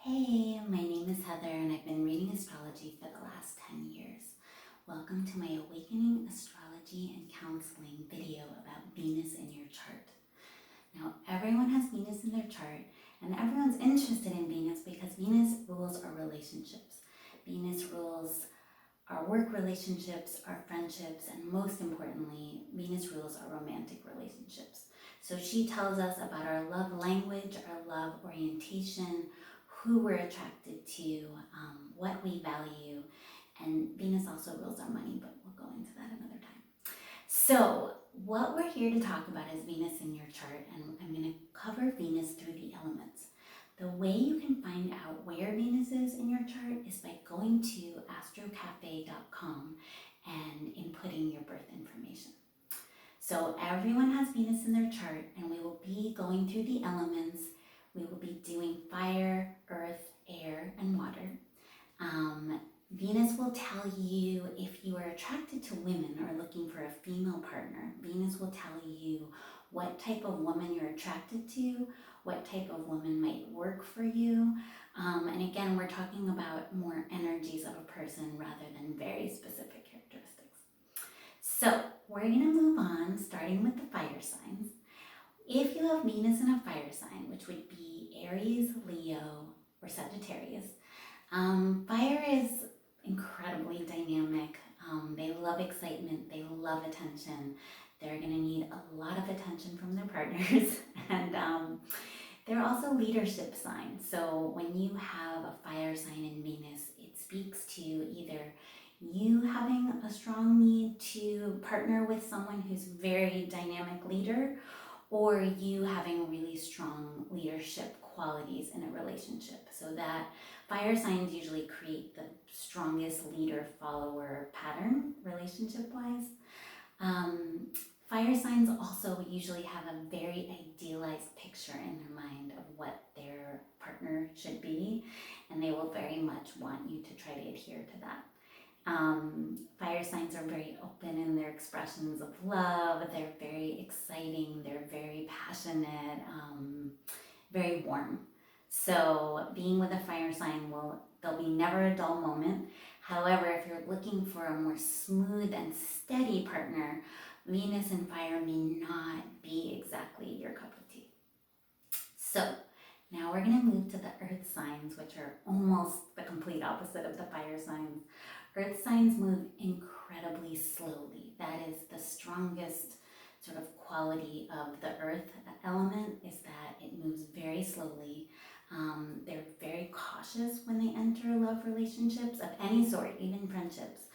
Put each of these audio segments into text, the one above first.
Hey, my name is Heather and I've been reading astrology for the last 10 years. Welcome to my Awakening Astrology and Counseling video about Venus in your chart. Now, everyone has Venus in their chart and everyone's interested in Venus because Venus rules our relationships. Venus rules our work relationships, our friendships, and most importantly, Venus rules our romantic relationships. So she tells us about our love language, our love orientation, who we're attracted to, what we value, and Venus also rules our money, but we'll go into that another time. So what we're here to talk about is Venus in your chart, and I'm going to cover Venus through the elements. The way you can find out where Venus is in your chart is by going to astrocafe.com and inputting your birth information. So everyone has Venus in their chart, and we will be going through the elements. We will be doing fire, earth, air, and water. Venus will tell you if you are attracted to women or looking for a female partner. Venus will tell you what type of woman you're attracted to, what type of woman might work for you. And again, we're talking about more energies of a person rather than very specific characteristics. So we're going to move on, starting with the fire signs. If you have Venus in a fire sign, which would be Aries, Leo, or Sagittarius, fire is incredibly dynamic. They love excitement, they love attention. They're going to need a lot of attention from their partners. And they're also leadership signs. So when you have a fire sign in Venus, it speaks to either you having a strong need to partner with someone who's very dynamic leader, or you having really strong leadership qualities in a relationship. So that fire signs usually create the strongest leader-follower pattern relationship-wise. Fire signs also usually have a very idealized picture in their mind of what their partner should be, and they will very much want you to try to adhere to that. Fire signs are very open in their expressions of love. They're very exciting. They're very passionate, very warm. So being with a fire sign, there'll be never a dull moment. However, if you're looking for a more smooth and steady partner, Venus and fire may not be exactly your cup of tea. So now we're going to move to the earth signs, which are almost the complete opposite of the fire signs. Earth signs move incredibly slowly. That is the strongest sort of quality of the earth element, is that it moves very slowly. They're very cautious when they enter love relationships of any sort, even friendships.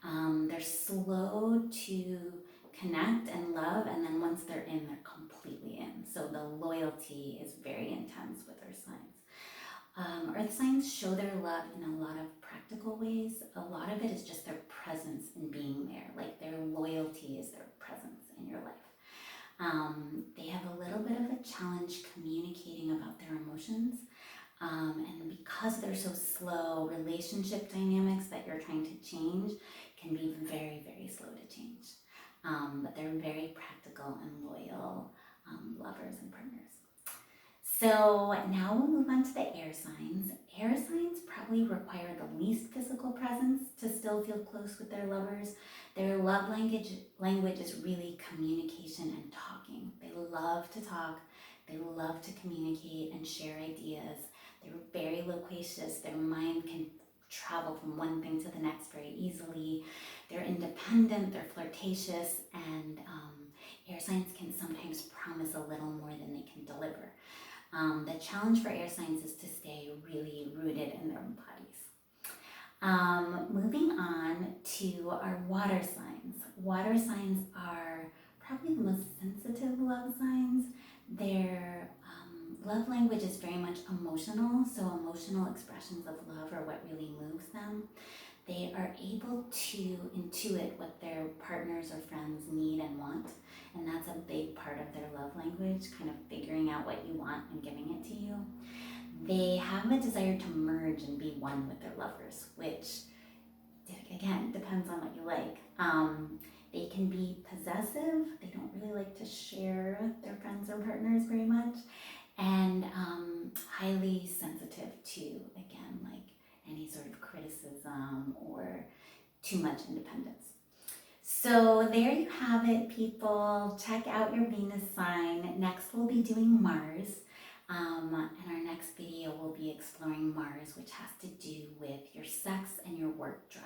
They're slow to connect and love, and then once they're in, they're completely in. So the loyalty is very intense with earth signs. Earth signs show their love in a lot of practical ways. A lot of it is just their presence in being there, like their loyalty is their presence in your life. They have a little bit of a challenge communicating about their emotions. And because they're so slow, relationship dynamics that you're trying to change can be very, very slow to change. But they're very practical and loyal lovers and partners. So now we'll move on to the air signs. Air signs probably require the least physical presence to still feel close with their lovers. Their love language is really communication and talking. They love to talk. They love to communicate and share ideas. They're very loquacious. Their mind can travel from one thing to the next very easily. They're independent, they're flirtatious, and air signs can sometimes promise a little more than they can deliver. The challenge for air signs is to stay really rooted in their own bodies. Moving on to our water signs. Water signs are probably the most sensitive love signs. Their love language is very much emotional, so emotional expressions of love are what really moves them. They are able to intuit what their partners or friends need and want, and that's a big part of their love language, kind of figuring out what you want and giving it to you. They have a desire to merge and be one with their lovers, which, again, depends on what you like. They can be possessive. They don't really like to share their friends or partners very much. and highly sensitive to, again, like any sort of criticism or too much independence. So there you have it, people. Check out your Venus sign. Next, we'll be doing Mars. And our next video will be exploring Mars, which has to do with your sex and your work drive.